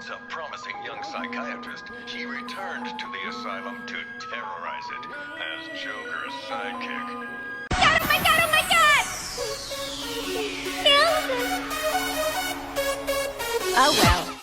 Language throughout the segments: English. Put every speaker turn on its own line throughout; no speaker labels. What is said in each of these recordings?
Once a promising young psychiatrist, she returned to the asylum to terrorize it as Joker's sidekick.
Oh my god, oh my god! Oh well.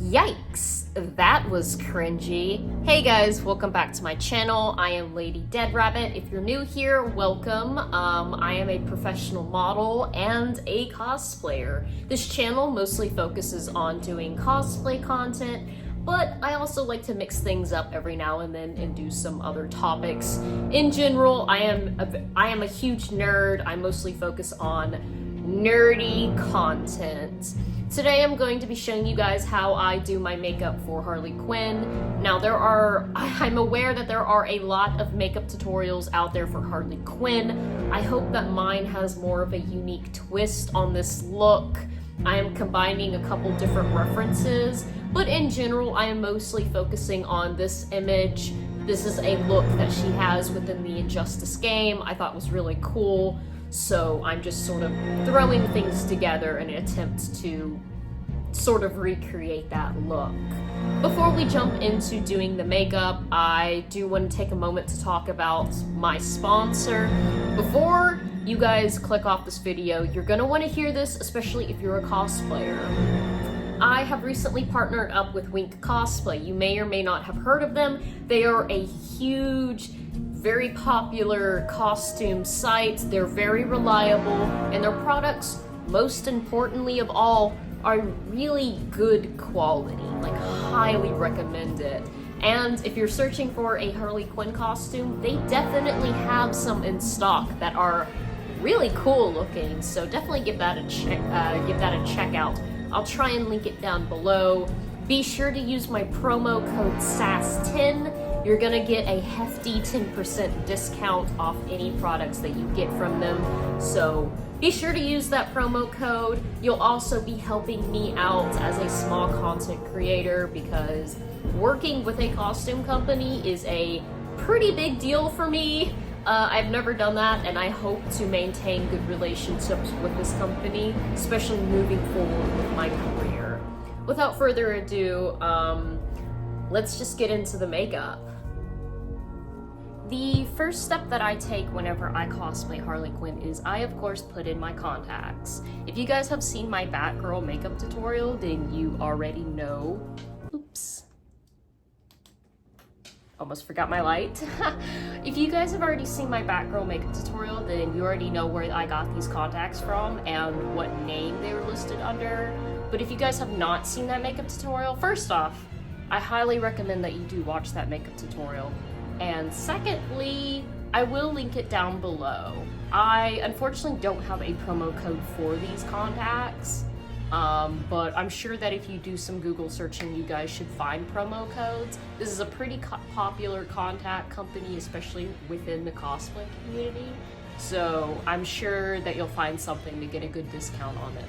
Yikes, that was cringy. Hey guys, welcome back to my channel. I am Lady Dead Rabbit. If you're new here, welcome. I am a professional model and a cosplayer. This channel mostly focuses on doing cosplay content, but I also like to mix things up every now and then and do some other topics. In general, I am a huge nerd. I mostly focus on nerdy content. Today I'm going to be showing you guys how I do my makeup for Harley Quinn. Now I'm aware that there are a lot of makeup tutorials out there for Harley Quinn. I hope that mine has more of a unique twist on this look. I am combining a couple different references, but in general I am mostly focusing on this image. This is a look that she has within the Injustice game. I thought was really cool. So I'm just sort of throwing things together in an attempt to sort of recreate that look. Before we jump into doing the makeup, I do want to take a moment to talk about my sponsor. Before you guys click off this video, you're going to want to hear this, especially if you're a cosplayer. I have recently partnered up with Wink Cosplay. You may or may not have heard of them. They are a huge, very popular costume site. They're very reliable, and their products, most importantly of all, are really good quality, like highly recommend it. And if you're searching for a Harley Quinn costume, they definitely have some in stock that are really cool looking, so definitely give that a check out. I'll try and link it down below. Be sure to use my promo code SAS10. You're gonna get a hefty 10% discount off any products that you get from them. So be sure to use that promo code. You'll also be helping me out as a small content creator, because working with a costume company is a pretty big deal for me. I've never done that, and I hope to maintain good relationships with this company, especially moving forward with my career. Without further ado, let's just get into the makeup. The first step that I take whenever I cosplay Harley Quinn is I, of course, put in my contacts. If you guys have seen my Batgirl makeup tutorial, then you already know. Oops. Almost forgot my light. If you guys have already seen my Batgirl makeup tutorial, then you already know where I got these contacts from and what name they were listed under. But if you guys have not seen that makeup tutorial, first off, I highly recommend that you do watch that makeup tutorial. And secondly, I will link it down below. I unfortunately don't have a promo code for these contacts, but I'm sure that if you do some Google searching, you guys should find promo codes. This is a pretty popular contact company, especially within the cosplay community. So I'm sure that you'll find something to get a good discount on it.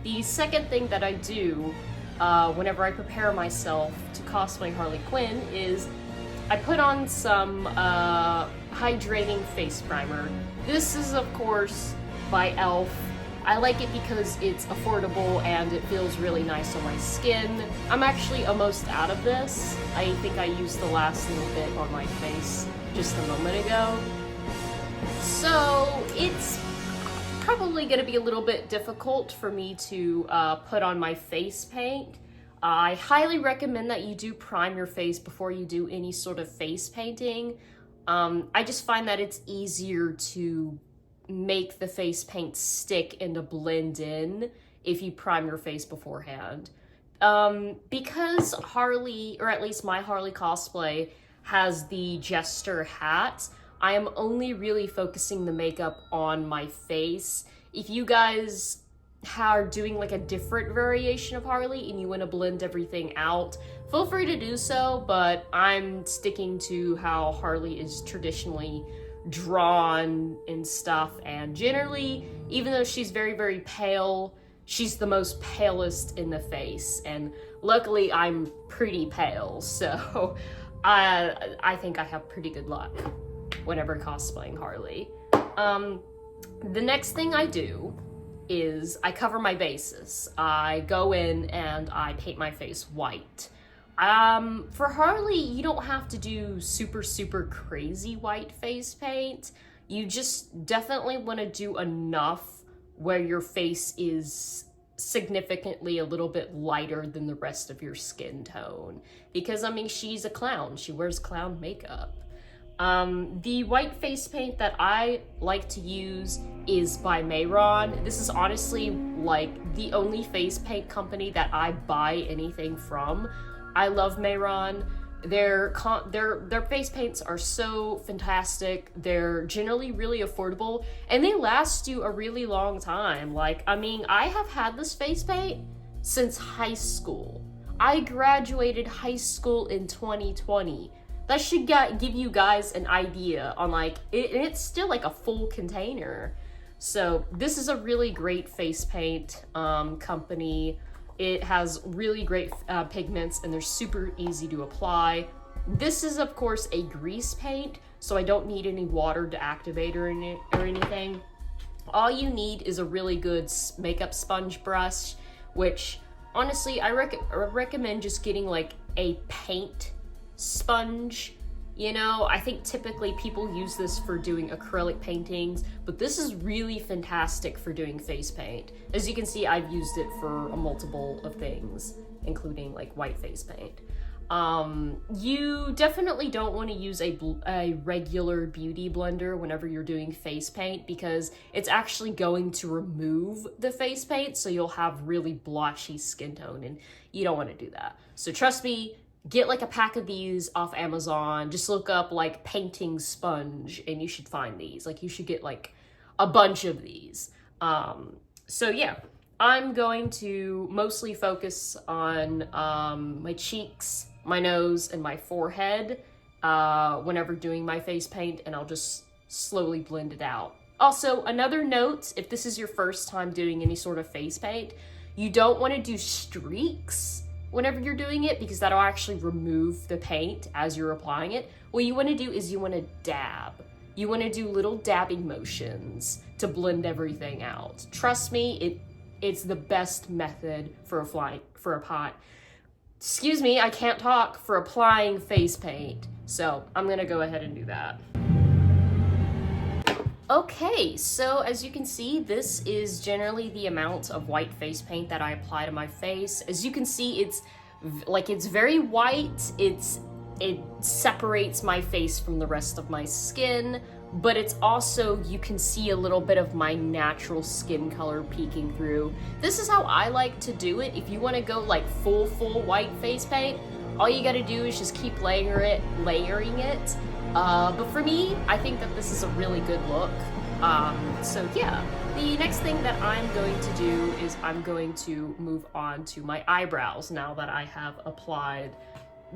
The second thing that I do whenever I prepare myself to cosplay Harley Quinn is I put on some hydrating face primer. This is, of course, by e.l.f. I like it because it's affordable and it feels really nice on my skin. I'm actually almost out of this. I think I used the last little bit on my face just a moment ago. So it's probably going to be a little bit difficult for me to put on my face paint. I highly recommend that you do prime your face before you do any sort of face painting. I just find that it's easier to make the face paint stick and to blend in if you prime your face beforehand. Because Harley, or at least my Harley cosplay, has the jester hat, I am only really focusing the makeup on my face. If you guys are doing like a different variation of Harley and you want to blend everything out, feel free to do so, but I'm sticking to how Harley is traditionally drawn and stuff, and generally, even though she's very, very pale, she's the most palest in the face, and luckily I'm pretty pale, so I think I have pretty good luck whenever cosplaying Harley. The next thing I do is I cover my bases. I go in and I paint my face white. For Harley, you don't have to do super crazy white face paint. You just definitely want to do enough where your face is significantly a little bit lighter than the rest of your skin tone. Because, I mean, she's a clown. She wears clown makeup. The white face paint that I like to use is by Mayron. This is honestly like the only face paint company that I buy anything from. I love Mayron. Their face paints are so fantastic. They're generally really affordable and they last you a really long time. Like, I mean, I have had this face paint since high school. I graduated high school in 2020. That should give you guys an idea on like, it's still like a full container. So this is a really great face paint company. It has really great pigments and they're super easy to apply. This is of course a grease paint, so I don't need any water to activate or anything. All you need is a really good makeup sponge brush, which honestly I recommend just getting like a paint sponge. You know, I think typically people use this for doing acrylic paintings, but this is really fantastic for doing face paint. As you can see, I've used it for a multiple of things, including like white face paint. You definitely don't want to use a regular beauty blender whenever you're doing face paint because it's actually going to remove the face paint, so you'll have really blotchy skin tone, and you don't want to do that. So trust me, get like a pack of these off Amazon. Just look up like painting sponge and you should find these. Like you should get like a bunch of these. So yeah, I'm going to mostly focus on my cheeks, my nose, and my forehead whenever doing my face paint, and I'll just slowly blend it out. Also, another note, if this is your first time doing any sort of face paint, you don't want to do streaks whenever you're doing it because that'll actually remove the paint as you're applying it. What you want to do is you want to dab. You want to do little dabbing motions to blend everything out. Trust me, it's the best method for applying face paint. So I'm gonna go ahead and do that. Okay, so as you can see, this is generally the amount of white face paint that I apply to my face. As you can see, it's very white. It separates my face from the rest of my skin, but it's also, you can see a little bit of my natural skin color peeking through. This is how I like to do it. If you want to go like full white face paint, all you gotta do is just keep layering it. But for me, I think that this is a really good look. So yeah, the next thing that I'm going to do is I'm going to move on to my eyebrows now that I have applied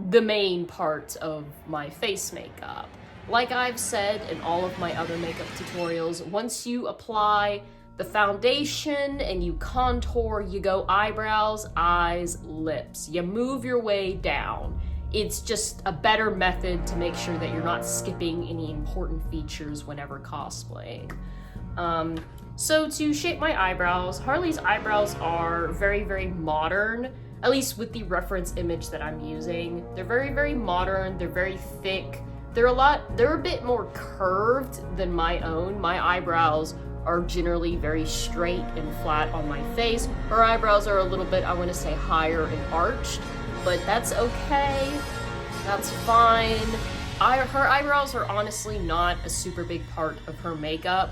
the main part of my face makeup. Like I've said in all of my other makeup tutorials, once you apply the foundation and you contour, you go eyebrows, eyes, lips. You move your way down. It's just a better method to make sure that you're not skipping any important features whenever cosplaying. So to shape my eyebrows, Harley's eyebrows are very modern, at least with the reference image that I'm using. They're very modern, they're very thick. They're a bit more curved than my own. My eyebrows are generally very straight and flat on my face. Her eyebrows are a little bit, I want to say, higher and arched, but that's okay. That's fine. Her eyebrows are honestly not a super big part of her makeup.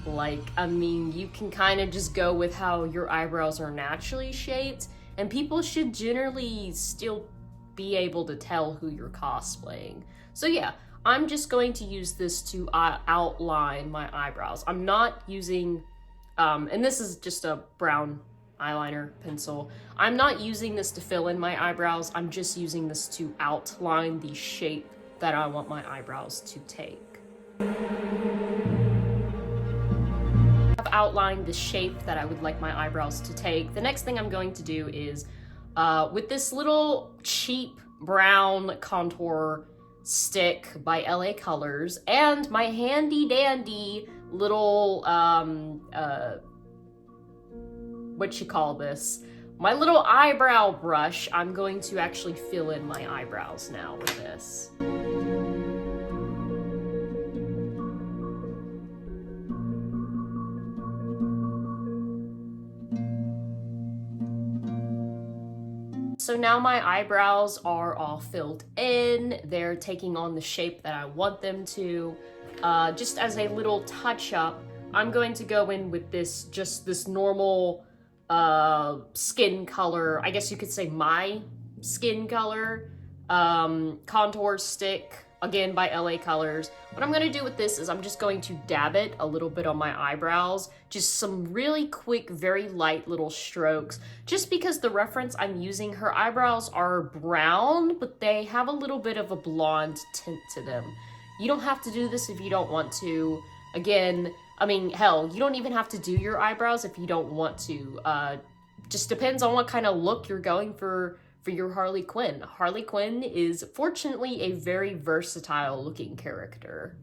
Like, I mean, you can kind of just go with how your eyebrows are naturally shaped, and people should generally still be able to tell who you're cosplaying. So yeah, I'm just going to use this to outline my eyebrows. I'm not using, and this is just a brown eyeliner pencil. I'm not using this to fill in my eyebrows. I'm just using this to outline the shape that I want my eyebrows to take. I've outlined the shape that I would like my eyebrows to take. The next thing I'm going to do is, with this little cheap brown contour stick by LA Colors and my handy dandy little my little eyebrow brush. I'm going to actually fill in my eyebrows now with this. So now my eyebrows are all filled in. They're taking on the shape that I want them to. Just as a little touch up, I'm going to go in with this normal skin color. I guess you could say my skin color. Contour stick, again by LA Colors. What I'm gonna do with this is I'm just going to dab it a little bit on my eyebrows. Just some really quick, very light little strokes. Just because the reference I'm using, her eyebrows are brown, but they have a little bit of a blonde tint to them. You don't have to do this if you don't want to. Again, I mean, hell, you don't even have to do your eyebrows if you don't want to. Just depends on what kind of look you're going for your Harley Quinn. Harley Quinn is fortunately a very versatile looking character.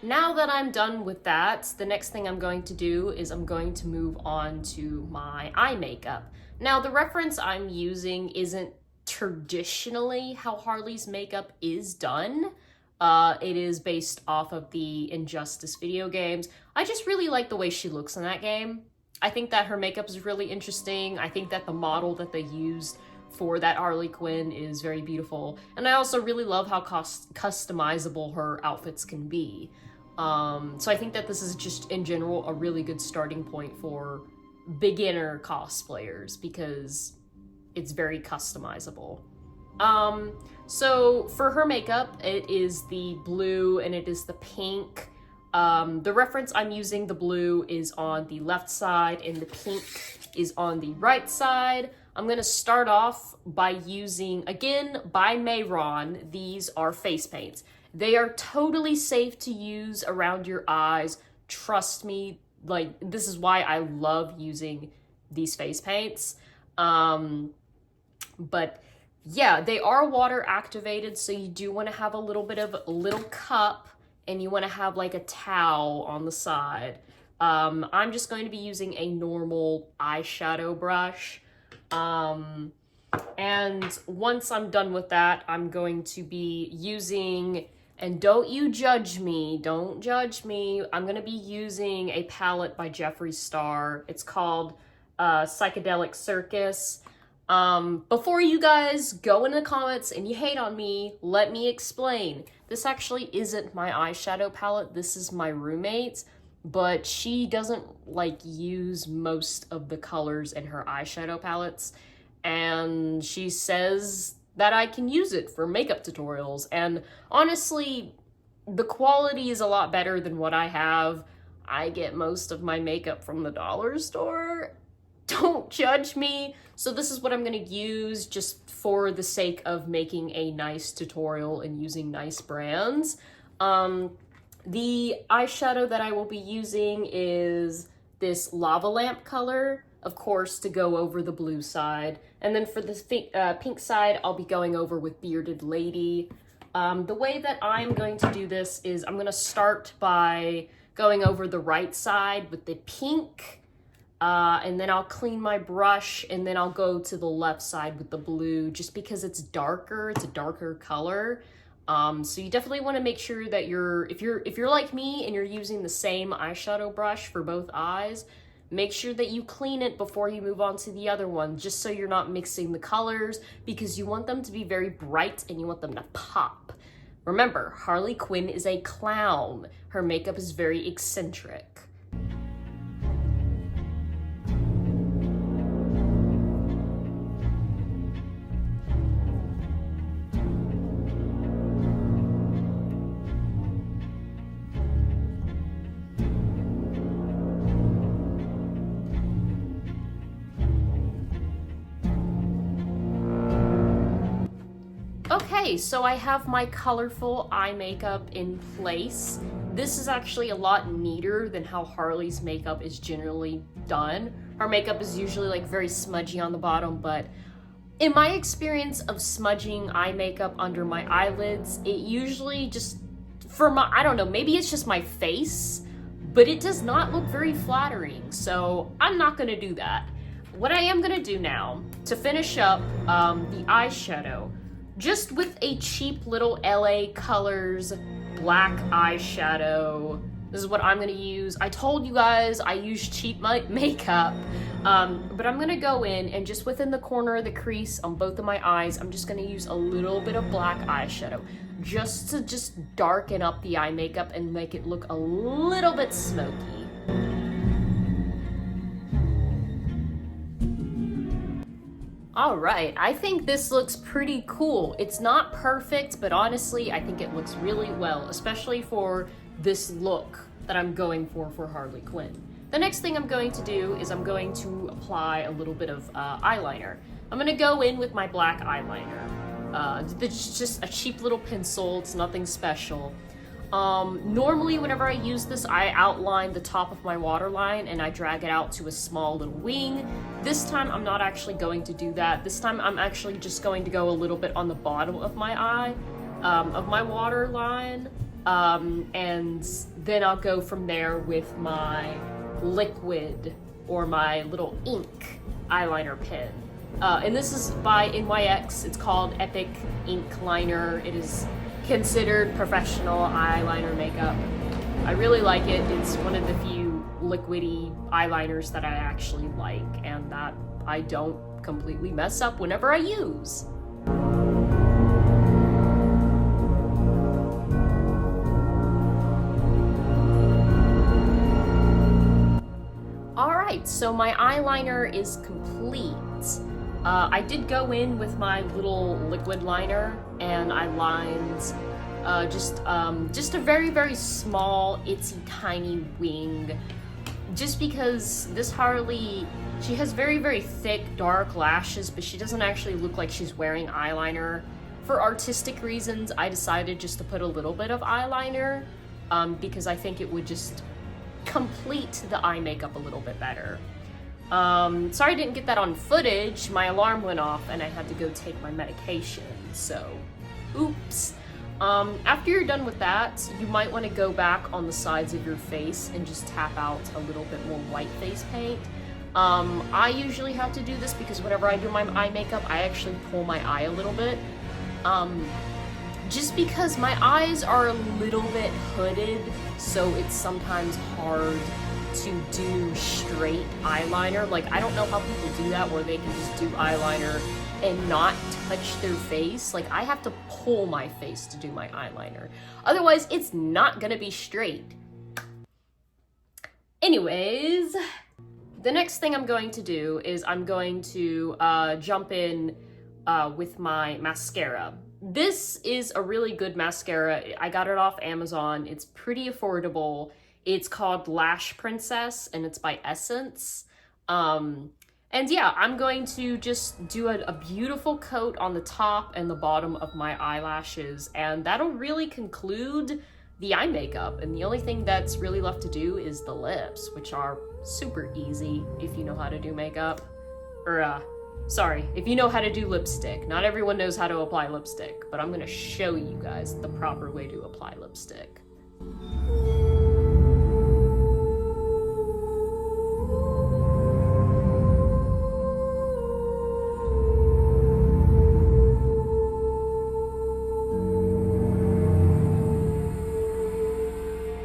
Now that I'm done with that, the next thing I'm going to do is I'm going to move on to my eye makeup. Now, the reference I'm using isn't traditionally how Harley's makeup is done. It is based off of the Injustice video games. I just really like the way she looks in that game. I think that her makeup is really interesting. I think that the model that they used for that Harley Quinn is very beautiful. And I also really love how customizable her outfits can be. So I think that this is just, in general, a really good starting point for beginner cosplayers because it's very customizable. So for her makeup, it is the blue and it is the pink. The reference I'm using, the blue, is on the left side and the pink is on the right side. I'm gonna start off by using, again, by Mayron, these are face paints. They are totally safe to use around your eyes. Trust me, like, this is why I love using these face paints. But yeah, they are water activated, so you do want to have a little bit of a little cup and you want to have like a towel on the side. I'm just going to be using a normal eyeshadow brush. And once I'm done with that, I'm going to be using, and don't you judge me, don't judge me, I'm going to be using a palette by Jeffree Star. It's called Psychedelic Circus. Before you guys go in the comments and you hate on me, let me explain. This actually isn't my eyeshadow palette, this is my roommate's, but she doesn't like use most of the colors in her eyeshadow palettes, and she says that I can use it for makeup tutorials, and honestly, the quality is a lot better than what I have. I get most of my makeup from the dollar store. Don't judge me. So this is what I'm gonna use just for the sake of making a nice tutorial and using nice brands. The eyeshadow that I will be using is this lava lamp color, of course, to go over the blue side. And then for the pink side, I'll be going over with Bearded Lady. The way that I'm going to do this is I'm gonna start by going over the right side with the pink, and then I'll clean my brush, and then I'll go to the left side with the blue, just because it's darker, it's a darker color. So you definitely want to make sure that if you're like me and you're using the same eyeshadow brush for both eyes, make sure that you clean it before you move on to the other one, just so you're not mixing the colors, because you want them to be very bright and you want them to pop. Remember, Harley Quinn is a clown. Her makeup is very eccentric. Okay, Okay, so I have my colorful eye makeup in place. This is actually a lot neater than how Harley's makeup is generally done. Her makeup is usually like very smudgy on the bottom, but in my experience of smudging eye makeup under my eyelids, it usually just, I don't know, maybe it's just my face, but it does not look very flattering, so I'm not gonna do that. What I am gonna do now, to finish up the eyeshadow, just with a cheap little LA Colors black eyeshadow. This is what I'm gonna use. I told you guys I use cheap makeup, but I'm gonna go in and just within the corner of the crease on both of my eyes, I'm just gonna use a little bit of black eyeshadow just to darken up the eye makeup and make it look a little bit smoky. All right, I think this looks pretty cool. It's not perfect, but honestly, I think it looks really well, especially for this look that I'm going for Harley Quinn. The next thing I'm going to do is I'm going to apply a little bit of eyeliner. I'm gonna go in with my black eyeliner. It's just a cheap little pencil, it's nothing special. Normally whenever I use this, I outline the top of my waterline and I drag it out to a small little wing. This time I'm not actually going to do that. This time I'm actually just going to go a little bit on the bottom of my eye, of my waterline, and then I'll go from there with my liquid or my little ink eyeliner pen. And this is by NYX. It's called Epic Ink Liner. It is considered professional eyeliner makeup. I really like it. It's one of the few liquidy eyeliners that I actually like and that I don't completely mess up whenever I use. Alright, so my eyeliner is complete. I did go in with my little liquid liner and I lined just a very, very small, itsy tiny wing. Just because this Harley, she has very, very thick, dark lashes, but she doesn't actually look like she's wearing eyeliner. For artistic reasons, I decided just to put a little bit of eyeliner because I think it would just complete the eye makeup a little bit better. Sorry I didn't get that on footage. My alarm went off and I had to go take my medication, so oops. After you're done with that, you might want to go back on the sides of your face and just tap out a little bit more white face paint. I usually have to do this because whenever I do my eye makeup, I actually pull my eye a little bit. Just because my eyes are a little bit hooded, so it's sometimes hard to do straight eyeliner. Like, I don't know how people do that where they can just do eyeliner and not touch their face. Like, I have to pull my face to do my eyeliner. Otherwise, it's not gonna be straight. Anyways, the next thing I'm going to do is I'm going to jump in with my mascara. This is a really good mascara. I got it off Amazon. It's pretty affordable. It's called Lash Princess, and it's by Essence. And yeah, I'm going to just do a beautiful coat on the top and the bottom of my eyelashes, and that'll really conclude the eye makeup. And the only thing that's really left to do is the lips, which are super easy if you know how to do makeup. Or, sorry, if you know how to do lipstick. Not everyone knows how to apply lipstick, but I'm gonna show you guys the proper way to apply lipstick.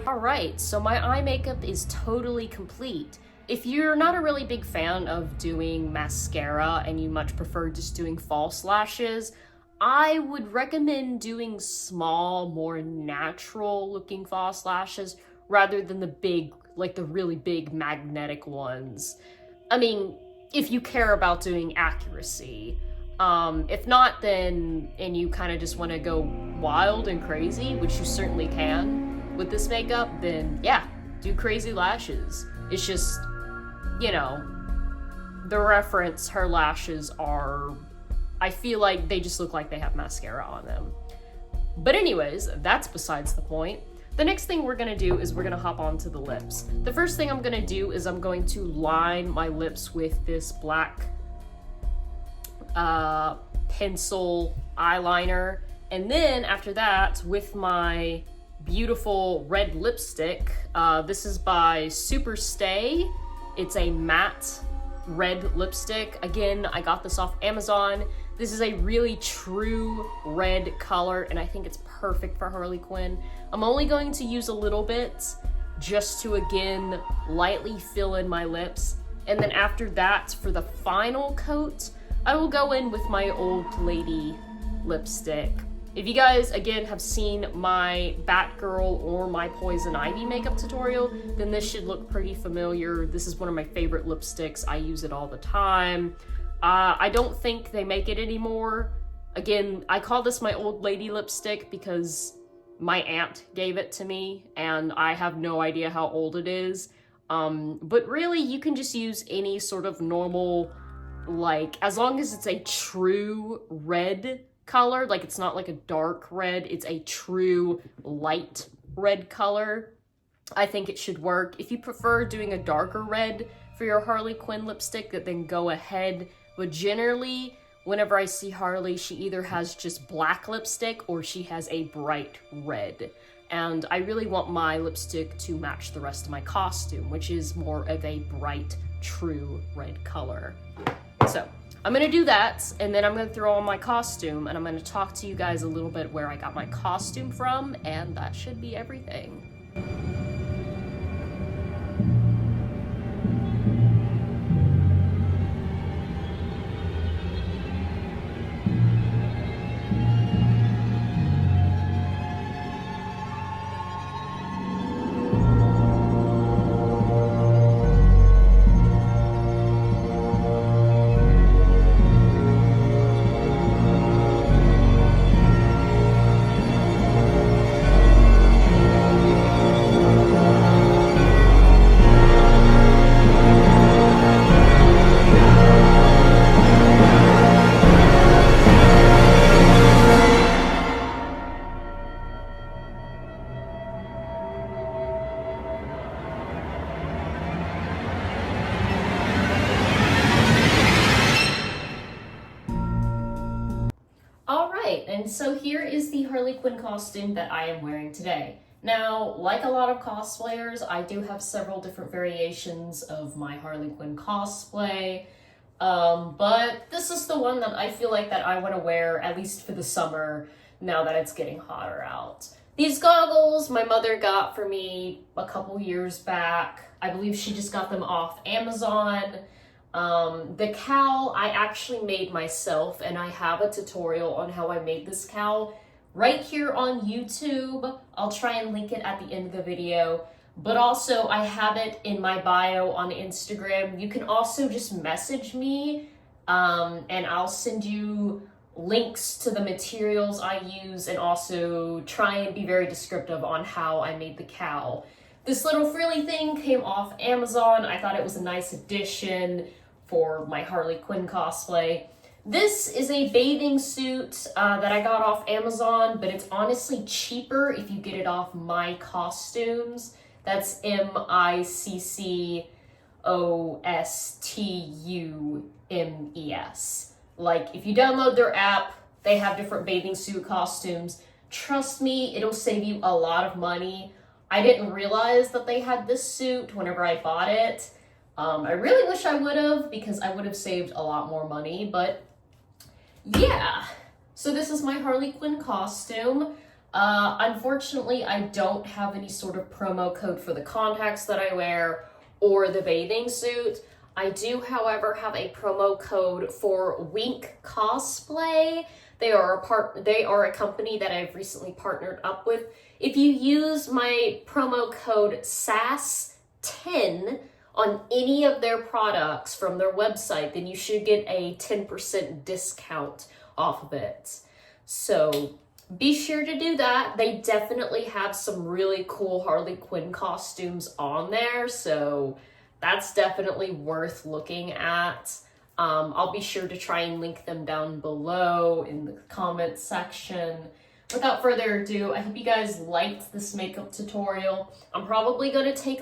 Alright, so my eye makeup is totally complete. If you're not a really big fan of doing mascara and you much prefer just doing false lashes, I would recommend doing small, more natural looking false lashes rather than the big, like the really big magnetic ones. I mean, if you care about doing accuracy. If not, then, and you kind of just want to go wild and crazy, which you certainly can with this makeup, then yeah, do crazy lashes. It's just, you know, the reference, her lashes are I feel like they just look like they have mascara on them. But anyways, that's besides the point. The next thing we're gonna do is we're gonna hop onto the lips. The first thing I'm gonna do is I'm going to line my lips with this black pencil eyeliner. And then after that, with my beautiful red lipstick, this is by Super Stay. It's a matte red lipstick. Again, I got this off Amazon. This is a really true red color, and I think it's perfect for Harley Quinn. I'm only going to use a little bit just to, again, lightly fill in my lips. And then after that, for the final coat, I will go in with my Old Lady lipstick. If you guys, again, have seen my Batgirl or my Poison Ivy makeup tutorial, then this should look pretty familiar. This is one of my favorite lipsticks. I use it all the time. I don't think they make it anymore. Again, I call this my Old Lady lipstick because my aunt gave it to me, and I have no idea how old it is. But really, you can just use any sort of normal, like, as long as it's a true red color, like it's not like a dark red, it's a true light red color, I think it should work. If you prefer doing a darker red for your Harley Quinn lipstick, then go ahead. But generally, whenever I see Harley, she either has just black lipstick or she has a bright red. And I really want my lipstick to match the rest of my costume, which is more of a bright, true red color. So I'm gonna do that, and then I'm gonna throw on my costume, and I'm gonna talk to you guys a little bit where I got my costume from, and that should be everything. And so here is the Harley Quinn costume that I am wearing today. Now, like a lot of cosplayers, I do have several different variations of my Harley Quinn cosplay, but this is the one that I feel like that I want to wear, at least for the summer, now that it's getting hotter out. These goggles my mother got for me a couple years back. I believe she just got them off Amazon. The cowl I actually made myself, and I have a tutorial on how I made this cowl right here on YouTube. I'll try and link it at the end of the video, but also I have it in my bio on Instagram. You can also just message me, and I'll send you links to the materials I use, and also try and be very descriptive on how I made the cowl. This little frilly thing came off Amazon. I thought it was a nice addition for my Harley Quinn cosplay. This is a bathing suit that I got off Amazon, but it's honestly cheaper if you get it off My Costumes. That's MICCOSTUMES. Like, if you download their app, they have different bathing suit costumes. Trust me, it'll save you a lot of money. I didn't realize that they had this suit whenever I bought it. I really wish I would have, because I would have saved a lot more money, but yeah. So this is my Harley Quinn costume. Unfortunately, I don't have any sort of promo code for the contacts that I wear or the bathing suit. I do, however, have a promo code for Wink Cosplay. They are a company that I've recently partnered up with. If you use my promo code SAS10 on any of their products from their website, then you should get a 10% discount off of it. So be sure to do that. They definitely have some really cool Harley Quinn costumes on there, so that's definitely worth looking at. I'll be sure to try and link them down below in the comments section. Without further ado, I hope you guys liked this makeup tutorial. I'm probably going to take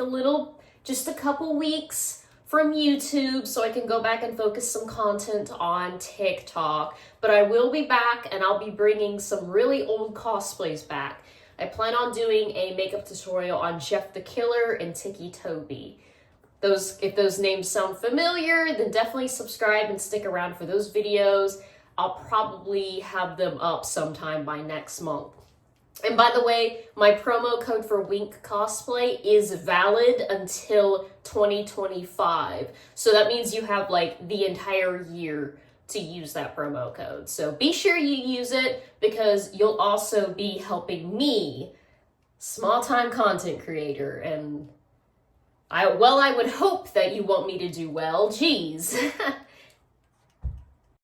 just a couple weeks from YouTube so I can go back and focus some content on TikTok. But I will be back, and I'll be bringing some really old cosplays back. I plan on doing a makeup tutorial on Jeff the Killer and Ticci Toby. If those names sound familiar, then definitely subscribe and stick around for those videos. I'll probably have them up sometime by next month. And by the way, my promo code for Wink Cosplay is valid until 2025. So that means you have like the entire year to use that promo code. So be sure you use it, because you'll also be helping me, small-time content creator, and I would hope that you want me to do well. Geez.